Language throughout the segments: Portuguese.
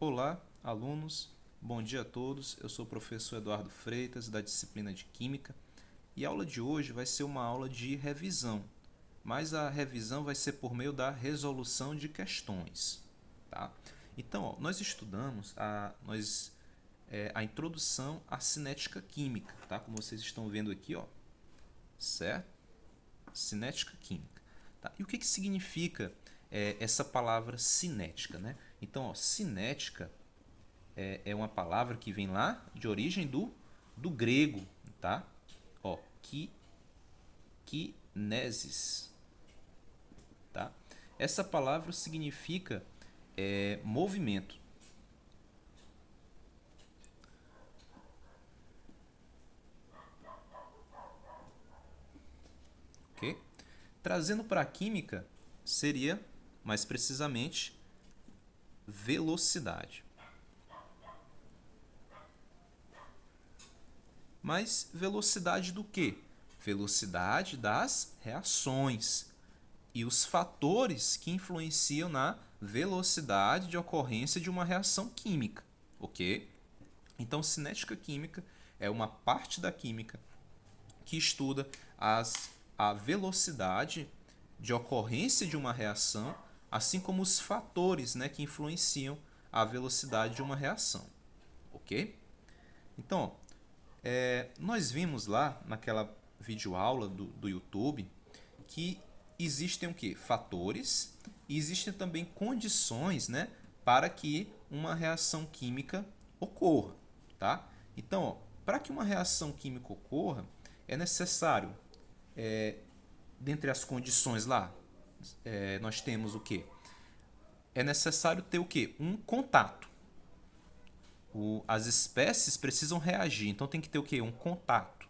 Olá, alunos, bom dia a todos. Eu sou o professor Eduardo Freitas, da disciplina de Química, e a aula de hoje vai ser uma aula de revisão, mas a revisão vai ser por meio da resolução de questões, tá? Então, nós estudamos a introdução à cinética química, tá? Como vocês estão vendo aqui, ó, certo? Cinética química. Tá? E o que significa essa palavra cinética, né? Então, ó, cinética é uma palavra que vem lá de origem do grego, tá? Ó, kinesis, tá? Essa palavra significa movimento. Ok? Trazendo para a química, seria, mais precisamente, velocidade. Mas velocidade do quê? Velocidade das reações e os fatores que influenciam na velocidade de ocorrência de uma reação química, ok? Então, cinética química é uma parte da química que estuda a velocidade de ocorrência de uma reação, assim como os fatores, né, que influenciam a velocidade de uma reação, ok? Então, nós vimos lá naquela videoaula do YouTube que existem o quê? Fatores e existem também condições, né, para que uma reação química ocorra, tá? Então, para que uma reação química ocorra, é necessário, dentre as condições lá, nós temos o quê? É necessário ter o quê? Um contato. As espécies precisam reagir, então tem que ter o quê? Um contato.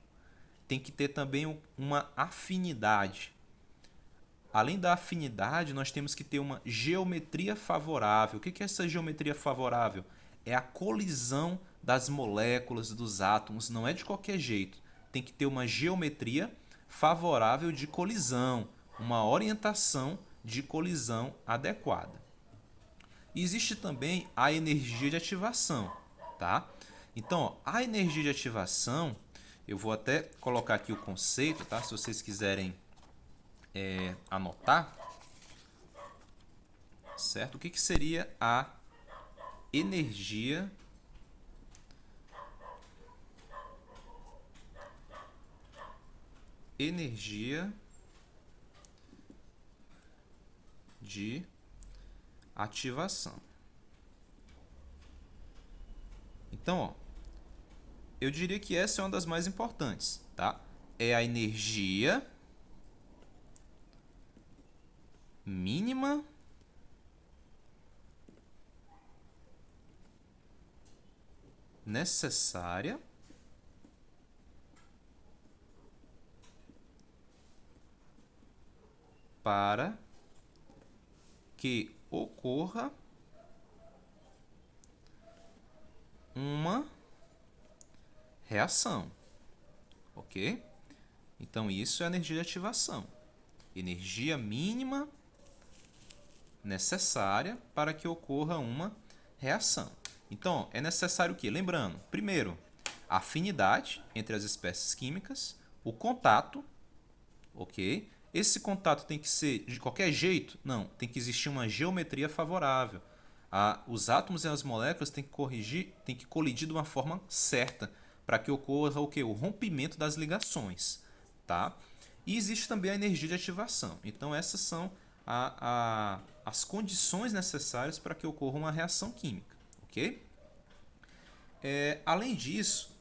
Tem que ter também uma afinidade. Além da afinidade, nós temos que ter uma geometria favorável. O que é essa geometria favorável? É a colisão das moléculas, dos átomos, não é de qualquer jeito. Tem que ter uma geometria favorável de colisão, uma orientação de colisão adequada. E existe também a energia de ativação, tá? Então, ó, a energia de ativação, eu vou até colocar aqui o conceito, tá? Se vocês quiserem anotar, certo? O que seria a energia de ativação? Então, ó, eu diria que essa é uma das mais importantes, tá? É a energia mínima necessária para que ocorra uma reação, ok? Então, isso é a energia de ativação. Energia mínima necessária para que ocorra uma reação. Então, é necessário o quê? Lembrando, primeiro, a afinidade entre as espécies químicas, o contato, ok? Esse contato tem que ser de qualquer jeito? Não, tem que existir uma geometria favorável. Os átomos e as moléculas têm que colidir de uma forma certa para que ocorra o quê? O rompimento das ligações, tá? E existe também a energia de ativação. Então, essas são as condições necessárias para que ocorra uma reação química, ok? Além disso,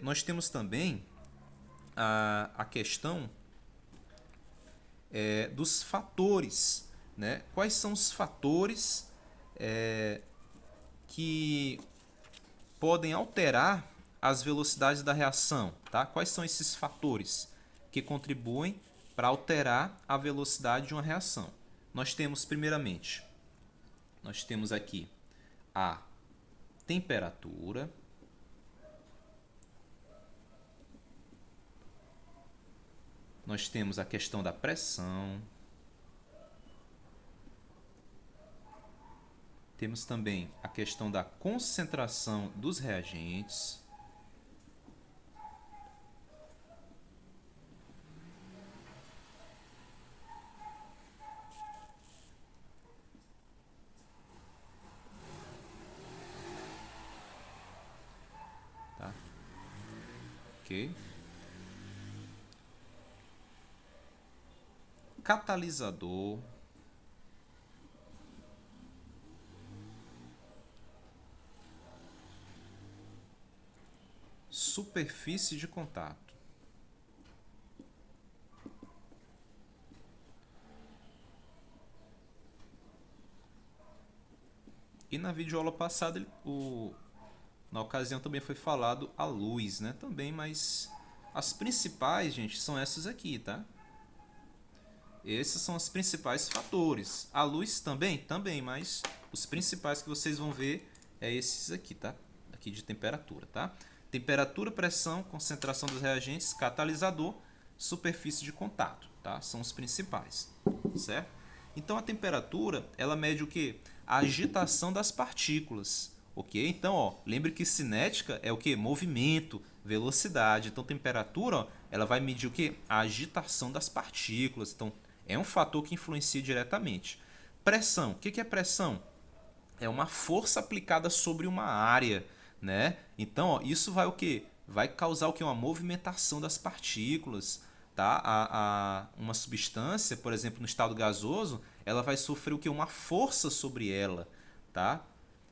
nós temos também a questão dos fatores, né? Quais são os fatores que podem alterar as velocidades da reação, tá? Quais são esses fatores que contribuem para alterar a velocidade de uma reação? Nós temos, primeiramente, nós temos aqui a temperatura, nós temos a questão da pressão, Temos também a questão da concentração dos reagentes. Tá? Ok. Catalisador. Superfície de contato. E na videoaula passada, na ocasião também foi falado a luz, né? Também, mas as principais, gente, são essas aqui, tá? Esses são os principais fatores. A luz também? Também, mas os principais que vocês vão ver é esses aqui, tá? Aqui de temperatura, tá? Temperatura, pressão, concentração dos reagentes, catalisador, superfície de contato, tá? São os principais, certo? Então a temperatura, ela mede o quê? A agitação das partículas, ok? Então, ó, lembre que cinética é o quê? Movimento, velocidade. Então temperatura, ó, ela vai medir o quê? A agitação das partículas. Então é um fator que influencia diretamente. Pressão, o que é pressão? É uma força aplicada sobre uma área, né? Então, ó, isso vai o quê? Vai causar o quê? Uma movimentação das partículas, tá? Uma substância, por exemplo, no estado gasoso, ela vai sofrer o quê? Uma força sobre ela, tá?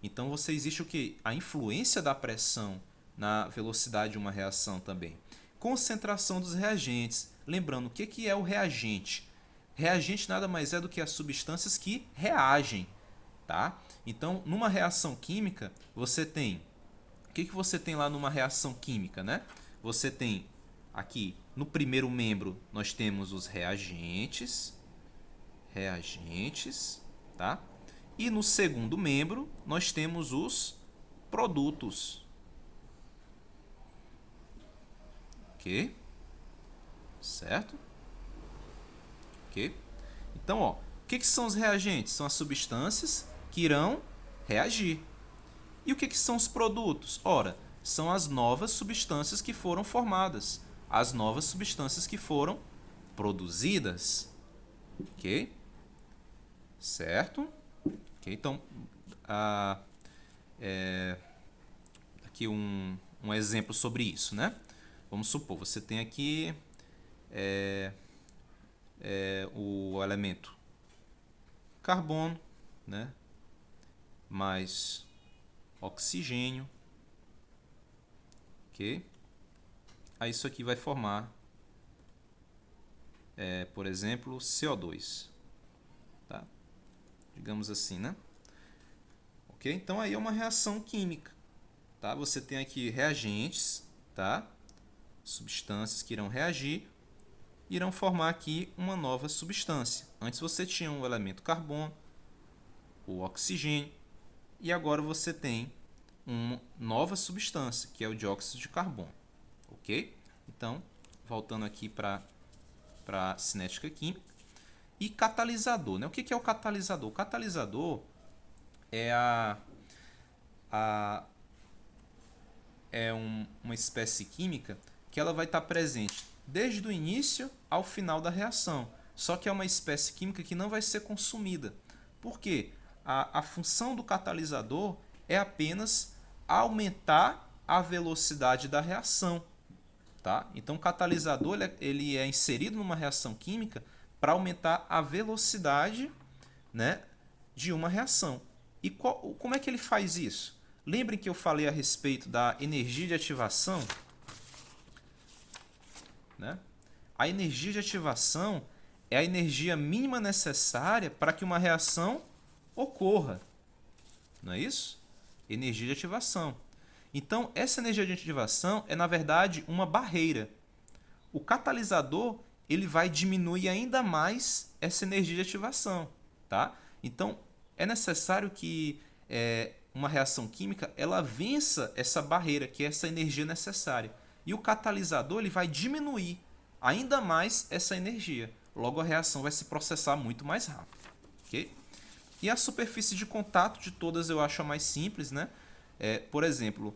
Então, você existe o quê? A influência da pressão na velocidade de uma reação também. Concentração dos reagentes. Lembrando, o que é o reagente? Reagente nada mais é do que as substâncias que reagem, tá? Então, numa reação química, você tem... O que você tem lá numa reação química, né? Você tem aqui, no primeiro membro, nós temos os reagentes, tá? E no segundo membro, nós temos os produtos. Ok? Certo? Ok? Então, ó, o que são os reagentes? São as substâncias que irão reagir. E o que são os produtos? Ora, são as novas substâncias que foram formadas, as novas substâncias que foram produzidas. Ok? Certo? Ok, então, aqui um exemplo sobre isso, né? Vamos supor, você tem aqui o elemento carbono, né? Mais oxigênio, ok? Aí isso aqui vai formar, por exemplo, CO2, tá? Digamos assim, né? Ok? Então aí é uma reação química, tá? Você tem aqui reagentes, tá? Substâncias que irão reagir, irão formar aqui uma nova substância. Antes você tinha o elemento carbono, o oxigênio, e agora você tem uma nova substância, que é o dióxido de carbono. Ok? Então, voltando aqui para a cinética química. E catalisador, né? O que é o catalisador? O catalisador é uma espécie química que ela vai estar presente desde o início ao final da reação. Só que é uma espécie química que não vai ser consumida. Por quê? A função do catalisador é apenas aumentar a velocidade da reação. Tá? Então, o catalisador ele é inserido numa reação química para aumentar a velocidade, né, de uma reação. E como é que ele faz isso? Lembrem que eu falei a respeito da energia de ativação, né? A energia de ativação é a energia mínima necessária para que uma reação ocorra. Não é isso? Energia de ativação. Então, essa energia de ativação é, na verdade, uma barreira. O catalisador ele vai diminuir ainda mais essa energia de ativação. Tá? Então, é necessário que uma reação química ela vença essa barreira, que é essa energia necessária. E o catalisador ele vai diminuir ainda mais essa energia. Logo, a reação vai se processar muito mais rápido. Okay? E a superfície de contato de todas eu acho a mais simples, né? Por exemplo,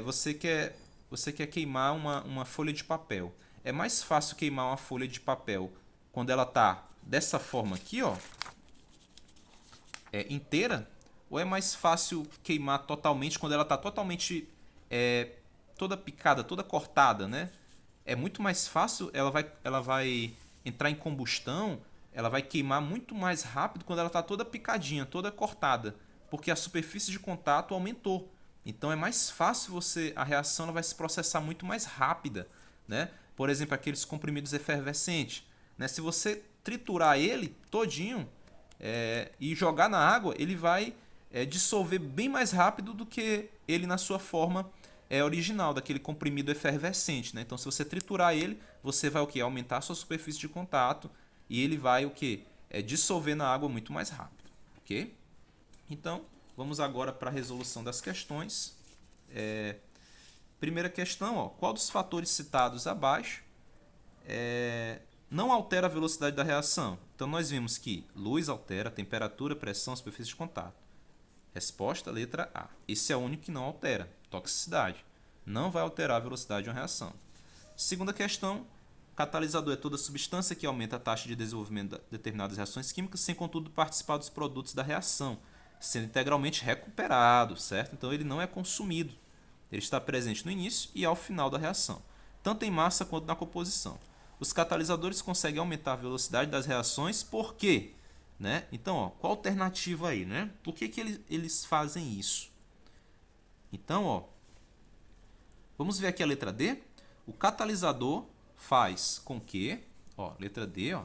você quer queimar uma folha de papel. É mais fácil queimar uma folha de papel quando ela está dessa forma aqui, ó, inteira, ou é mais fácil queimar totalmente quando ela está totalmente toda picada, toda cortada, né? É muito mais fácil, ela vai entrar em combustão, ela vai queimar muito mais rápido quando ela está toda picadinha, toda cortada, porque a superfície de contato aumentou. Então é mais fácil a reação ela vai se processar muito mais rápida, né? Por exemplo, aqueles comprimidos efervescentes, né? Se você triturar ele todinho e jogar na água, ele vai dissolver bem mais rápido do que ele na sua forma original, daquele comprimido efervescente, né? Então, se você triturar ele, você vai o que? Aumentar a sua superfície de contato e ele vai o que? Dissolver na água muito mais rápido, ok? Então, vamos agora para a resolução das questões. Primeira questão, ó, qual dos fatores citados abaixo não altera a velocidade da reação? Então, nós vimos que luz altera a temperatura, pressão, superfície de contato. Resposta, letra A. Esse é o único que não altera. Toxicidade. Não vai alterar a velocidade de uma reação. Segunda questão. Catalisador é toda substância que aumenta a taxa de desenvolvimento de determinadas reações químicas, sem contudo participar dos produtos da reação, sendo integralmente recuperado, certo? Então ele não é consumido. Ele está presente no início e ao final da reação, tanto em massa quanto na composição. Os catalisadores conseguem aumentar a velocidade das reações, por quê? Né? Então, ó, qual a alternativa aí? Né? Por que eles fazem isso? Então, ó, vamos ver aqui a letra D. O catalisador faz com que, ó, letra D, ó,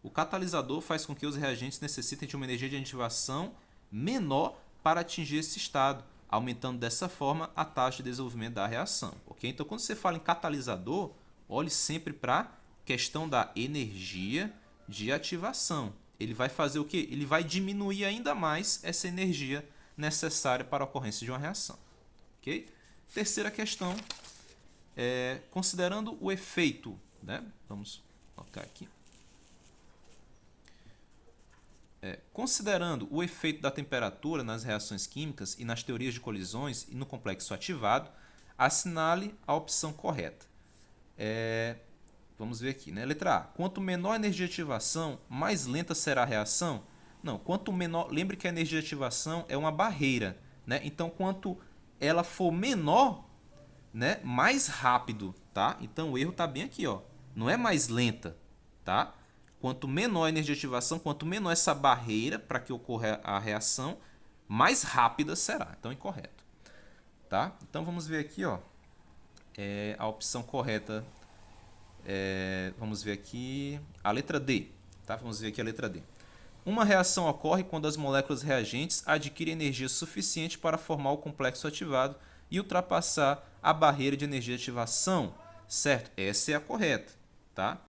o catalisador faz com que os reagentes necessitem de uma energia de ativação menor para atingir esse estado, aumentando dessa forma a taxa de desenvolvimento da reação. Ok? Então, quando você fala em catalisador, olhe sempre para a questão da energia de ativação. Ele vai fazer o quê? Ele vai diminuir ainda mais essa energia necessária para a ocorrência de uma reação. Ok? Terceira questão, considerando o efeito, né? Vamos colocar aqui. Considerando o efeito da temperatura nas reações químicas e nas teorias de colisões e no complexo ativado, assinale a opção correta. Vamos ver aqui, né? Letra A. Quanto menor a energia de ativação, mais lenta será a reação? Não, quanto menor... Lembre que a energia de ativação é uma barreira, né? Então, quanto ela for menor, né, mais rápido, tá? Então, o erro está bem aqui, ó. Não é mais lenta, tá? Quanto menor a energia de ativação, quanto menor essa barreira para que ocorra a reação, mais rápida será. Então, incorreto, tá? Então, vamos ver aqui, ó. A opção correta... vamos ver aqui a letra D, tá? Vamos ver aqui a letra D. Uma reação ocorre quando as moléculas reagentes adquirem energia suficiente para formar o complexo ativado e ultrapassar a barreira de energia de ativação, certo? Essa é a correta, tá?